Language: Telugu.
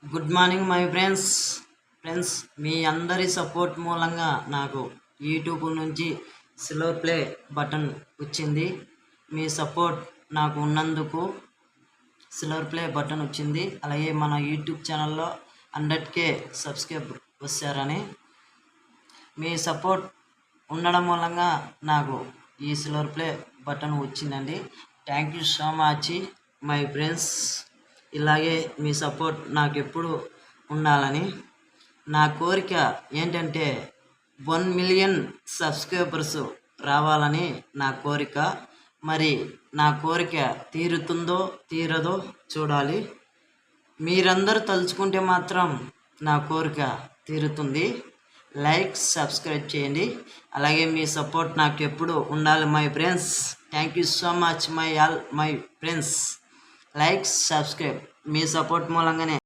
గుడ్ మార్నింగ్ మై ఫ్రెండ్స్ మీ అందరి సపోర్ట్ మూలంగా నాకు యూట్యూబ్ నుంచి సిల్వర్ ప్లే బటన్ వచ్చింది. మీ సపోర్ట్ నాకు ఉన్నందుకు సిల్వర్ ప్లే బటన్ వచ్చింది. అలాగే మన యూట్యూబ్ ఛానల్లో 100K సబ్స్క్రైబ్ వచ్చారని మీ సపోర్ట్ ఉండడం మూలంగా నాకు ఈ సిల్వర్ ప్లే బటన్ వచ్చిందండి. Thank you so much my friends. ఇలాగే మీ సపోర్ట్ నాకు ఎప్పుడు ఉండాలని నా కోరిక ఏంటంటే 1 మిలియన్ సబ్స్క్రైబర్స్ రావాలని నా కోరిక. మరి నా కోరిక తీరుతుందో తీరదో చూడాలి. మీరందరూ తలుచుకుంటే మాత్రం నా కోరిక తీరుతుంది. లైక్ సబ్స్క్రైబ్ చేయండి. అలాగే మీ సపోర్ట్ నాకు ఎప్పుడు ఉండాలి my friends. Thank you so much my friends. Like subscribe me support మూలంగానే